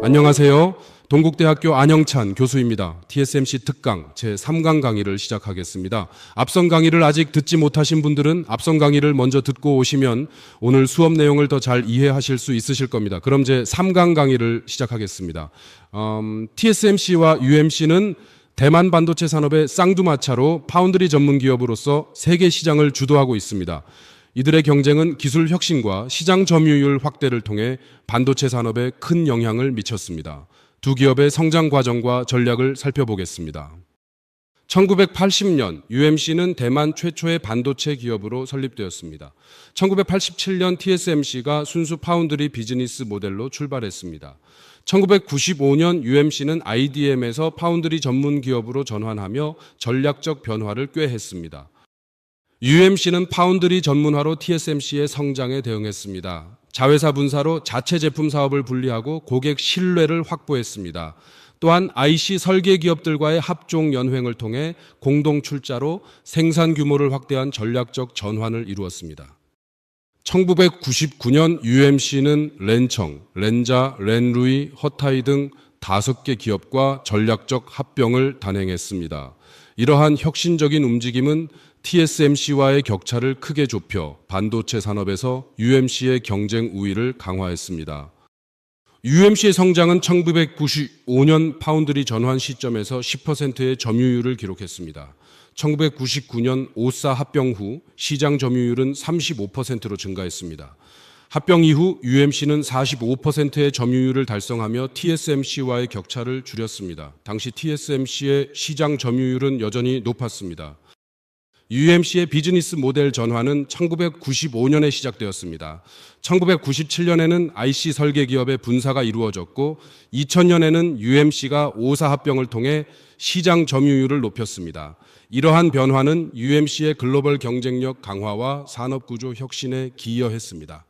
안녕하세요. 동국대학교 안영찬 교수입니다. TSMC 특강 제3강 강의를 시작하겠습니다. 앞선 강의를 아직 듣지 못하신 분들은 앞선 강의를 먼저 듣고 오시면 오늘 수업 내용을 더 잘 이해하실 수 있으실 겁니다. 그럼 제3강 강의를 시작하겠습니다. TSMC와 UMC는 대만 반도체 산업의 쌍두마차로 파운드리 전문 기업으로서 세계 시장을 주도하고 있습니다. 이들의 경쟁은 기술 혁신과 시장 점유율 확대를 통해 반도체 산업에 큰 영향을 미쳤습니다. 두 기업의 성장 과정과 전략을 살펴보겠습니다. 1980년 UMC는 대만 최초의 반도체 기업으로 설립되었습니다. 1987년 TSMC가 순수 파운드리 비즈니스 모델로 출발했습니다. 1995년 UMC는 IDM에서 파운드리 전문 기업으로 전환하며 전략적 변화를 꾀했습니다. UMC는 파운드리 전문화로 TSMC의 성장에 대응했습니다. 자회사 분사로 자체 제품 사업을 분리하고 고객 신뢰를 확보했습니다. 또한 IC 설계 기업들과의 합종 연횡을 통해 공동 출자로 생산 규모를 확대한 전략적 전환을 이루었습니다. 1999년 UMC는 렌청, 렌자, 렌루이, 허타이 등 5개 기업과 전략적 합병을 단행했습니다. 이러한 혁신적인 움직임은 TSMC와의 격차를 크게 좁혀 반도체 산업에서 UMC의 경쟁 우위를 강화했습니다. UMC의 성장은 1995년 파운드리 전환 시점에서 10%의 점유율을 기록했습니다. 1999년 오사 합병 후 시장 점유율은 35%로 증가했습니다. 합병 이후 UMC는 45%의 점유율을 달성하며 TSMC와의 격차를 줄였습니다. 당시 TSMC의 시장 점유율은 여전히 높았습니다. UMC의 비즈니스 모델 전환은 1995년에 시작되었습니다. 1997년에는 IC 설계 기업의 분사가 이루어졌고 2000년에는 UMC가 오사 합병을 통해 시장 점유율을 높였습니다. 이러한 변화는 UMC의 글로벌 경쟁력 강화와 산업구조 혁신에 기여했습니다.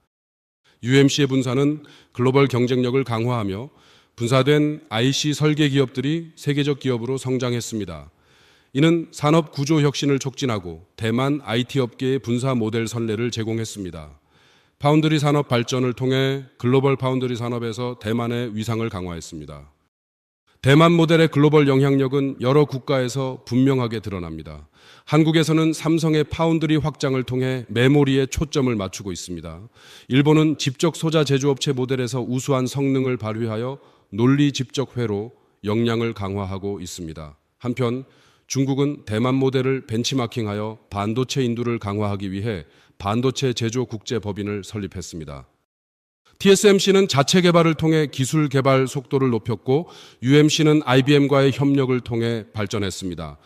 UMC의 분사는 글로벌 경쟁력을 강화하며 분사된 IC 설계 기업들이 세계적 기업으로 성장했습니다. 이는 산업 구조 혁신을 촉진하고 대만 IT 업계의 분사 모델 선례를 제공했습니다. 파운드리 산업 발전을 통해 글로벌 파운드리 산업에서 대만의 위상을 강화했습니다. 대만 모델의 글로벌 영향력은 여러 국가에서 분명하게 드러납니다. 한국에서는 삼성의 파운드리 확장을 통해 메모리에 초점을 맞추고 있습니다. 일본은 집적 소자 제조업체 모델에서 우수한 성능을 발휘하여 논리 집적회로 역량을 강화하고 있습니다. 한편 중국은 대만 모델을 벤치마킹하여 반도체 인도를 강화하기 위해 반도체 제조 국제법인을 설립했습니다. TSMC는 자체 개발을 통해 기술 개발 속도를 높였고 UMC는 IBM과의 협력을 통해 발전했습니다.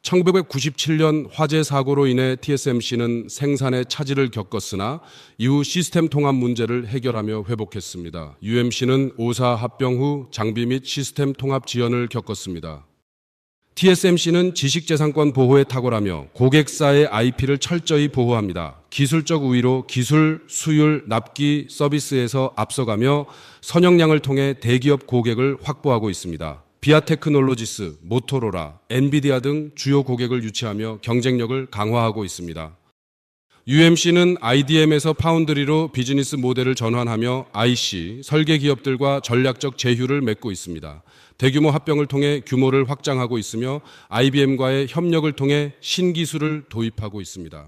1997년 화재 사고로 인해 TSMC는 생산에 차질을 겪었으나 이후 시스템 통합 문제를 해결하며 회복했습니다. UMC는 오사 합병 후 장비 및 시스템 통합 지연을 겪었습니다. TSMC는 지식재산권 보호에 탁월하며 고객사의 IP를 철저히 보호합니다. 기술적 우위로 기술, 수율, 납기, 서비스에서 앞서가며 선역량을 통해 대기업 고객을 확보하고 있습니다. 비아테크놀로지스, 모토로라, 엔비디아 등 주요 고객을 유치하며 경쟁력을 강화하고 있습니다. UMC는 IDM에서 파운드리로 비즈니스 모델을 전환하며 IC, 설계 기업들과 전략적 제휴를 맺고 있습니다. 대규모 합병을 통해 규모를 확장하고 있으며 IBM과의 협력을 통해 신기술을 도입하고 있습니다.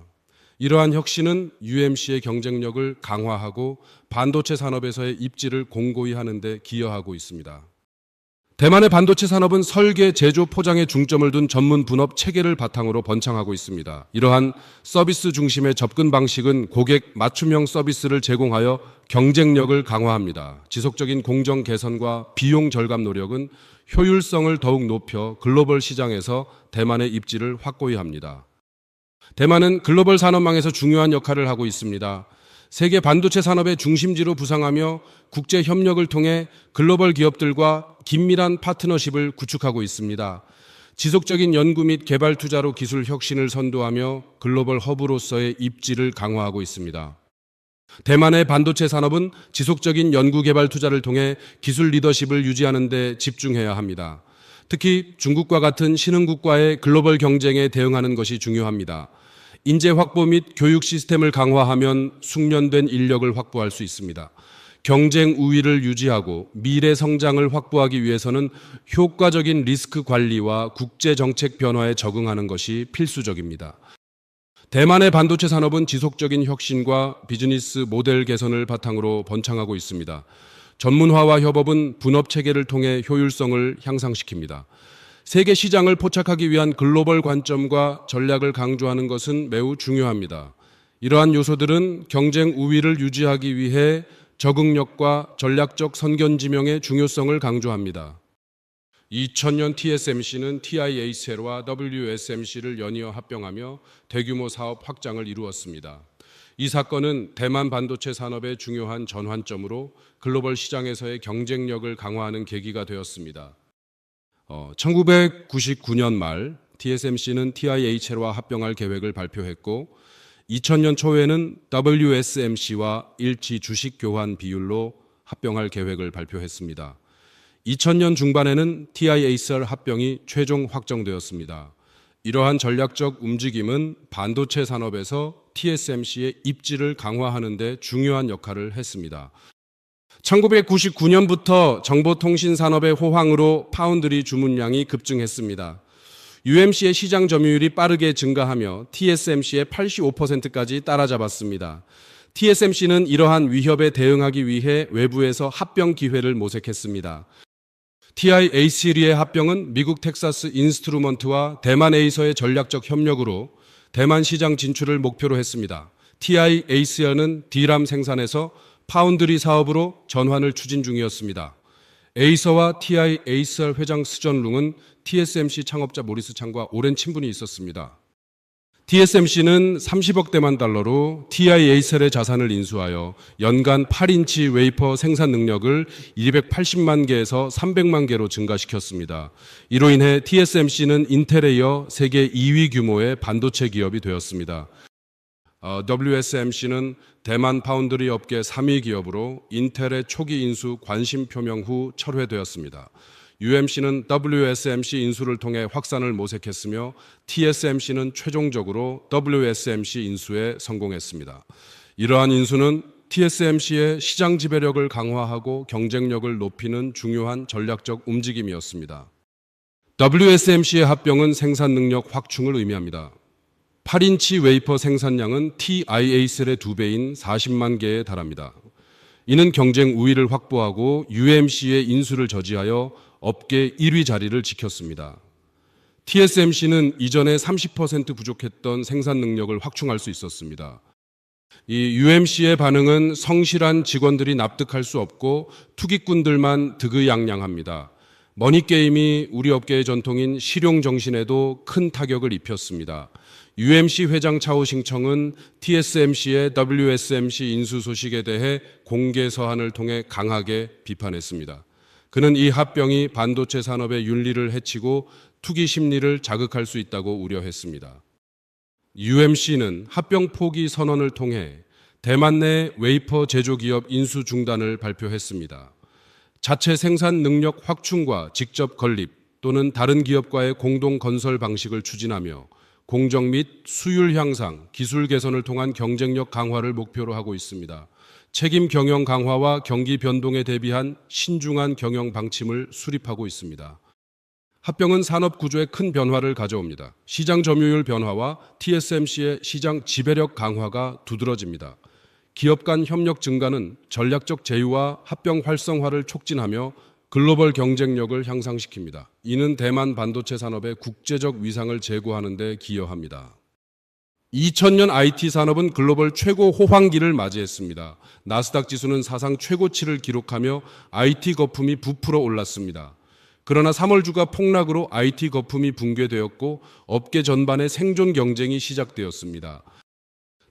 이러한 혁신은 UMC의 경쟁력을 강화하고 반도체 산업에서의 입지를 공고히 하는 데 기여하고 있습니다. 대만의 반도체 산업은 설계, 제조, 포장에 중점을 둔 전문 분업 체계를 바탕으로 번창하고 있습니다. 이러한 서비스 중심의 접근 방식은 고객 맞춤형 서비스를 제공하여 경쟁력을 강화합니다. 지속적인 공정 개선과 비용 절감 노력은 효율성을 더욱 높여 글로벌 시장에서 대만의 입지를 확고히 합니다. 대만은 글로벌 산업망에서 중요한 역할을 하고 있습니다. 세계 반도체 산업의 중심지로 부상하며 국제 협력을 통해 글로벌 기업들과 긴밀한 파트너십을 구축하고 있습니다. 지속적인 연구 및 개발 투자로 기술 혁신을 선도하며 글로벌 허브로서의 입지를 강화하고 있습니다. 대만의 반도체 산업은 지속적인 연구 개발 투자를 통해 기술 리더십을 유지하는 데 집중해야 합니다. 특히 중국과 같은 신흥국과의 글로벌 경쟁에 대응하는 것이 중요합니다. 인재 확보 및 교육 시스템을 강화하면 숙련된 인력을 확보할 수 있습니다. 경쟁 우위를 유지하고 미래 성장을 확보하기 위해서는 효과적인 리스크 관리와 국제 정책 변화에 적응하는 것이 필수적입니다. 대만의 반도체 산업은 지속적인 혁신과 비즈니스 모델 개선을 바탕으로 번창하고 있습니다. 전문화와 협업은 분업 체계를 통해 효율성을 향상시킵니다. 세계 시장을 포착하기 위한 글로벌 관점과 전략을 강조하는 것은 매우 중요합니다. 이러한 요소들은 경쟁 우위를 유지하기 위해 적응력과 전략적 선견지명의 중요성을 강조합니다. 2000년 TSMC는 TIACL과 WSMC를 연이어 합병하며 대규모 사업 확장을 이루었습니다. 이 사건은 대만 반도체 산업의 중요한 전환점으로 글로벌 시장에서의 경쟁력을 강화하는 계기가 되었습니다. 1999년 말 TSMC는 TIHL과 합병할 계획을 발표했고 2000년 초에는 WSMC와 일치 주식 교환 비율로 합병할 계획을 발표했습니다. 2000년 중반에는 TIACL 합병이 최종 확정되었습니다. 이러한 전략적 움직임은 반도체 산업에서 TSMC의 입지를 강화하는 데 중요한 역할을 했습니다. 1999년부터 정보통신 산업의 호황으로 파운드리 주문량이 급증했습니다. UMC의 시장 점유율이 빠르게 증가하며 TSMC의 85%까지 따라잡았습니다. TSMC는 이러한 위협에 대응하기 위해 외부에서 합병 기회를 모색했습니다. TIACL의 합병은 미국 텍사스 인스트루먼트와 대만 에이서의 전략적 협력으로 대만 시장 진출을 목표로 했습니다. TIACL은 D램 생산에서 파운드리 사업으로 전환을 추진 중이었습니다. 에이서와 TIACL 회장 스전룽은 TSMC 창업자 모리스 창과 오랜 친분이 있었습니다. TSMC는 30억 대만 달러로 TIACL의 자산을 인수하여 연간 8인치 웨이퍼 생산 능력을 280만 개에서 300만 개로 증가시켰습니다. 이로 인해 TSMC는 인텔에 이어 세계 2위 규모의 반도체 기업이 되었습니다. WSMC는 대만 파운드리 업계 3위 기업으로 인텔의 초기 인수 관심 표명 후 철회되었습니다. UMC는 WSMC 인수를 통해 확산을 모색했으며 TSMC는 최종적으로 WSMC 인수에 성공했습니다. 이러한 인수는 TSMC의 시장 지배력을 강화하고 경쟁력을 높이는 중요한 전략적 움직임이었습니다. WSMC의 합병은 생산 능력 확충을 의미합니다. 8인치 웨이퍼 생산량은 TIACL의 2배인 40만 개에 달합니다. 이는 경쟁 우위를 확보하고 UMC의 인수를 저지하여 업계 1위 자리를 지켰습니다. TSMC는 이전에 30% 부족했던 생산 능력을 확충할 수 있었습니다. 이 UMC의 반응은 성실한 직원들이 납득할 수 없고 투기꾼들만 득의양양합니다. 머니게임이 우리 업계의 전통인 실용 정신에도 큰 타격을 입혔습니다. UMC 회장 차오싱청은 TSMC의 WSMC 인수 소식에 대해 공개 서한을 통해 강하게 비판했습니다. 그는 이 합병이 반도체 산업의 윤리를 해치고 투기 심리를 자극할 수 있다고 우려했습니다. UMC는 합병 포기 선언을 통해 대만 내 웨이퍼 제조 기업 인수 중단을 발표했습니다. 자체 생산 능력 확충과 직접 건립 또는 다른 기업과의 공동 건설 방식을 추진하며 공정 및 수율 향상, 기술 개선을 통한 경쟁력 강화를 목표로 하고 있습니다. 책임 경영 강화와 경기 변동에 대비한 신중한 경영 방침을 수립하고 있습니다. 합병은 산업 구조에 큰 변화를 가져옵니다. 시장 점유율 변화와 TSMC의 시장 지배력 강화가 두드러집니다. 기업 간 협력 증가는 전략적 제휴와 합병 활성화를 촉진하며 글로벌 경쟁력을 향상시킵니다. 이는 대만 반도체 산업의 국제적 위상을 제고하는 데 기여합니다. 2000년 IT 산업은 글로벌 최고 호황기를 맞이했습니다. 나스닥 지수는 사상 최고치를 기록하며 IT 거품이 부풀어 올랐습니다. 그러나 3월 주가 폭락으로 IT 거품이 붕괴되었고 업계 전반의 생존 경쟁이 시작되었습니다.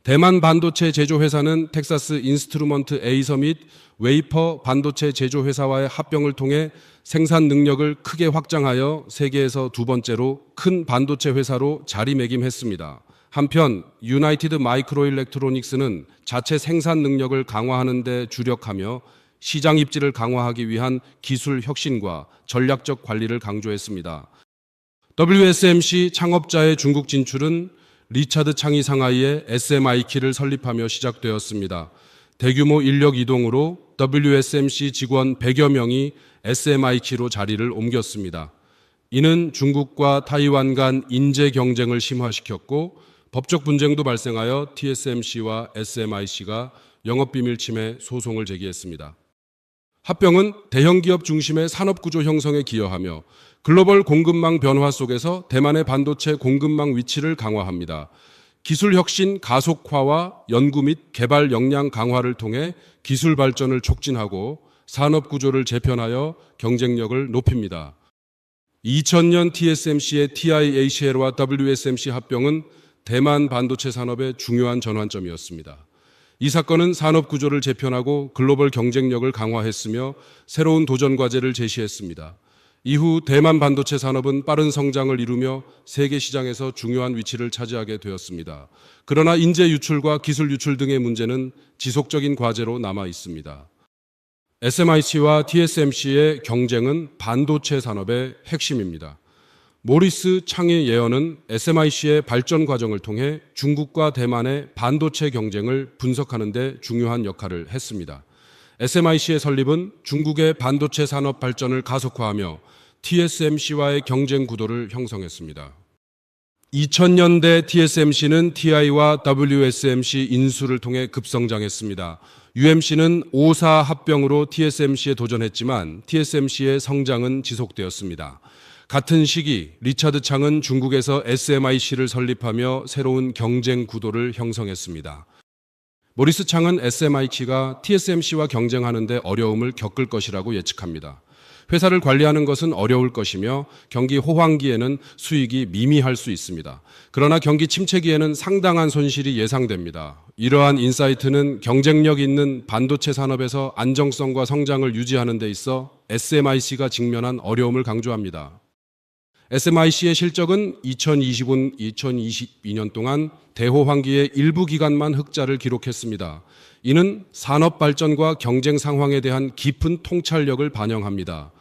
대만 반도체 제조회사는 텍사스 인스트루먼트 에이서 및 웨이퍼 반도체 제조회사와의 합병을 통해 생산 능력을 크게 확장하여 세계에서 두 번째로 큰 반도체 회사로 자리매김했습니다. 한편 유나이티드 마이크로 일렉트로닉스는 자체 생산 능력을 강화하는 데 주력하며 시장 입지를 강화하기 위한 기술 혁신과 전략적 관리를 강조했습니다. WSMC 창업자의 중국 진출은 리차드 창이 상하이에 SMI키를 설립하며 시작되었습니다. 대규모 인력 이동으로 WSMC 직원 100여 명이 SMIC로 자리를 옮겼습니다. 이는 중국과 타이완 간 인재 경쟁을 심화시켰고 법적 분쟁도 발생하여 TSMC와 SMIC가 영업비밀 침해 소송을 제기했습니다. 합병은 대형기업 중심의 산업구조 형성에 기여하며 글로벌 공급망 변화 속에서 대만의 반도체 공급망 위치를 강화합니다. 기술 혁신 가속화와 연구 및 개발 역량 강화를 통해 기술 발전을 촉진하고 산업구조를 재편하여 경쟁력을 높입니다. 2000년 TSMC의 TIHL과 WSMC 합병은 대만 반도체 산업의 중요한 전환점이었습니다. 이 사건은 산업 구조를 재편하고 글로벌 경쟁력을 강화했으며 새로운 도전 과제를 제시했습니다. 이후 대만 반도체 산업은 빠른 성장을 이루며 세계 시장에서 중요한 위치를 차지하게 되었습니다. 그러나 인재 유출과 기술 유출 등의 문제는 지속적인 과제로 남아 있습니다. SMIC와 TSMC의 경쟁은 반도체 산업의 핵심입니다. 모리스 창의 예언은 SMIC의 발전 과정을 통해 중국과 대만의 반도체 경쟁을 분석하는 데 중요한 역할을 했습니다. SMIC의 설립은 중국의 반도체 산업 발전을 가속화하며 TSMC와의 경쟁 구도를 형성했습니다. 2000년대 TSMC는 TI와 WSMC 인수를 통해 급성장했습니다. UMC는 5사 합병으로 TSMC에 도전했지만 TSMC의 성장은 지속되었습니다. 같은 시기 리차드 창은 중국에서 SMIC를 설립하며 새로운 경쟁 구도를 형성했습니다. 모리스 창은 SMIC가 TSMC와 경쟁하는 데 어려움을 겪을 것이라고 예측합니다. 회사를 관리하는 것은 어려울 것이며 경기 호황기에는 수익이 미미할 수 있습니다. 그러나 경기 침체기에는 상당한 손실이 예상됩니다. 이러한 인사이트는 경쟁력 있는 반도체 산업에서 안정성과 성장을 유지하는 데 있어 SMIC가 직면한 어려움을 강조합니다. SMIC의 실적은 2021-2022년 동안 대호황기의 일부 기간만 흑자를 기록했습니다. 이는 산업 발전과 경쟁 상황에 대한 깊은 통찰력을 반영합니다.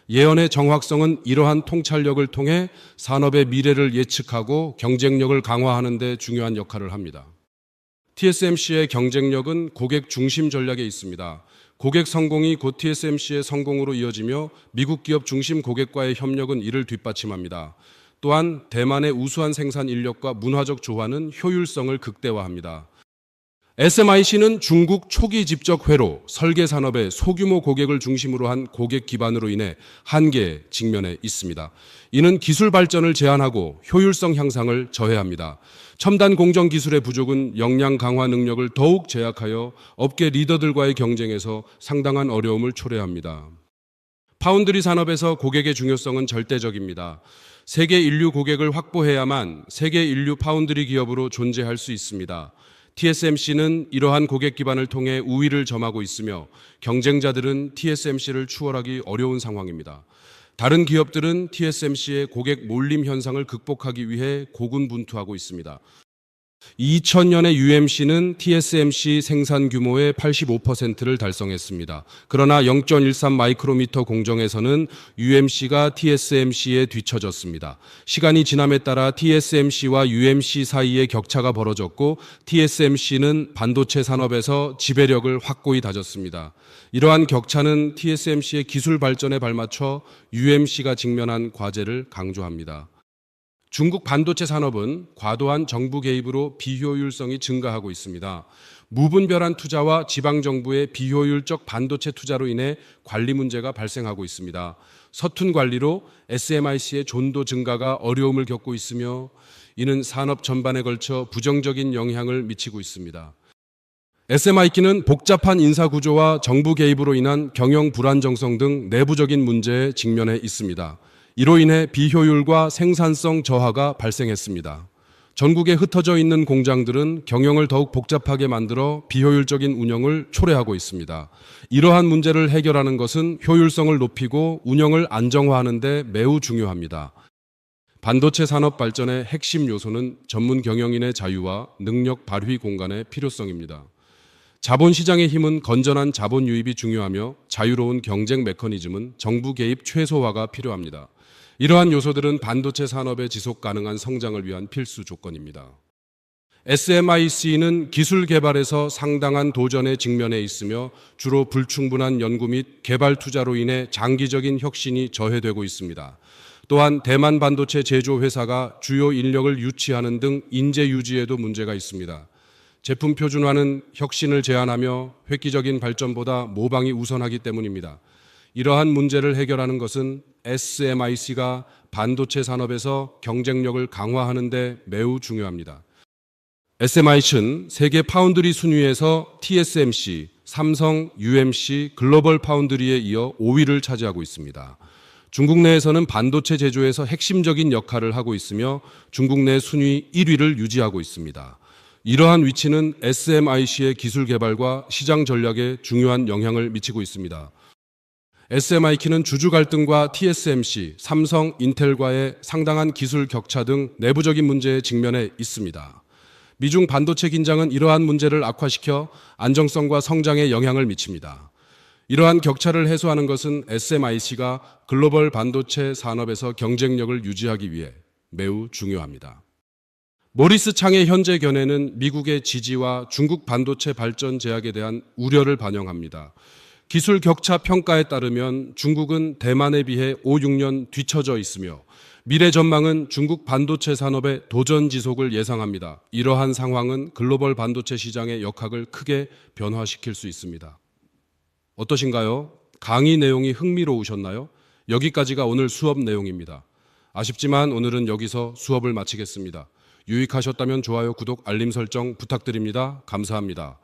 예언의 정확성은 이러한 통찰력을 통해 산업의 미래를 예측하고 경쟁력을 강화하는 데 중요한 역할을 합니다. TSMC의 경쟁력은 고객 중심 전략에 있습니다. 고객 성공이 곧 TSMC의 성공으로 이어지며 미국 기업 중심 고객과의 협력은 이를 뒷받침합니다. 또한 대만의 우수한 생산 인력과 문화적 조화는 효율성을 극대화합니다. SMIC는 중국 초기 집적 회로, 설계 산업의 소규모 고객을 중심으로 한 고객 기반으로 인해 한계에 직면해 있습니다. 이는 기술 발전을 제한하고 효율성 향상을 저해합니다. 첨단 공정 기술의 부족은 역량 강화 능력을 더욱 제약하여 업계 리더들과의 경쟁에서 상당한 어려움을 초래합니다. 파운드리 산업에서 고객의 중요성은 절대적입니다. 세계 인류 고객을 확보해야만 세계 인류 파운드리 기업으로 존재할 수 있습니다. TSMC는 이러한 고객 기반을 통해 우위를 점하고 있으며 경쟁자들은 TSMC를 추월하기 어려운 상황입니다. 다른 기업들은 TSMC의 고객 몰림 현상을 극복하기 위해 고군분투하고 있습니다. 2000년에 UMC는 TSMC 생산 규모의 85%를 달성했습니다. 그러나 0.13 마이크로미터 공정에서는 UMC가 TSMC에 뒤처졌습니다. 시간이 지남에 따라 TSMC와 UMC 사이에 격차가 벌어졌고 TSMC는 반도체 산업에서 지배력을 확고히 다졌습니다. 이러한 격차는 TSMC의 기술 발전에 발맞춰 UMC가 직면한 과제를 강조합니다. 중국 반도체 산업은 과도한 정부 개입으로 비효율성이 증가하고 있습니다. 무분별한 투자와 지방정부의 비효율적 반도체 투자로 인해 관리 문제가 발생하고 있습니다. 서툰 관리로 SMIC의 존도 증가가 어려움을 겪고 있으며 이는 산업 전반에 걸쳐 부정적인 영향을 미치고 있습니다. SMIC는 복잡한 인사구조와 정부 개입으로 인한 경영 불안정성 등 내부적인 문제에 직면해 있습니다. 이로 인해 비효율과 생산성 저하가 발생했습니다. 전국에 흩어져 있는 공장들은 경영을 더욱 복잡하게 만들어 비효율적인 운영을 초래하고 있습니다. 이러한 문제를 해결하는 것은 효율성을 높이고 운영을 안정화하는 데 매우 중요합니다. 반도체 산업 발전의 핵심 요소는 전문 경영인의 자유와 능력 발휘 공간의 필요성입니다. 자본시장의 힘은 건전한 자본 유입이 중요하며 자유로운 경쟁 메커니즘은 정부 개입 최소화가 필요합니다. 이러한 요소들은 반도체 산업의 지속 가능한 성장을 위한 필수 조건입니다. SMIC는 기술 개발에서 상당한 도전에 직면해 있으며 주로 불충분한 연구 및 개발 투자로 인해 장기적인 혁신이 저해되고 있습니다. 또한 대만 반도체 제조 회사가 주요 인력을 유치하는 등 인재 유지에도 문제가 있습니다. 제품 표준화는 혁신을 제한하며 획기적인 발전보다 모방이 우선하기 때문입니다. 이러한 문제를 해결하는 것은 SMIC가 반도체 산업에서 경쟁력을 강화하는 데 매우 중요합니다. SMIC는 세계 파운드리 순위에서 TSMC, 삼성, UMC, 글로벌 파운드리에 이어 5위를 차지하고 있습니다. 중국 내에서는 반도체 제조에서 핵심적인 역할을 하고 있으며 중국 내 순위 1위를 유지하고 있습니다. 이러한 위치는 SMIC의 기술 개발과 시장 전략에 중요한 영향을 미치고 있습니다. SMIC는 주주 갈등과 TSMC, 삼성, 인텔과의 상당한 기술 격차 등 내부적인 문제에 직면해 있습니다. 미중 반도체 긴장은 이러한 문제를 악화시켜 안정성과 성장에 영향을 미칩니다. 이러한 격차를 해소하는 것은 SMIC가 글로벌 반도체 산업에서 경쟁력을 유지하기 위해 매우 중요합니다. 모리스 창의 현재 견해는 미국의 지지와 중국 반도체 발전 제약에 대한 우려를 반영합니다. 기술 격차 평가에 따르면 중국은 대만에 비해 5, 6년 뒤처져 있으며 미래 전망은 중국 반도체 산업의 도전 지속을 예상합니다. 이러한 상황은 글로벌 반도체 시장의 역학을 크게 변화시킬 수 있습니다. 어떠신가요? 강의 내용이 흥미로우셨나요? 여기까지가 오늘 수업 내용입니다. 아쉽지만 오늘은 여기서 수업을 마치겠습니다. 유익하셨다면 좋아요, 구독, 알림 설정 부탁드립니다. 감사합니다.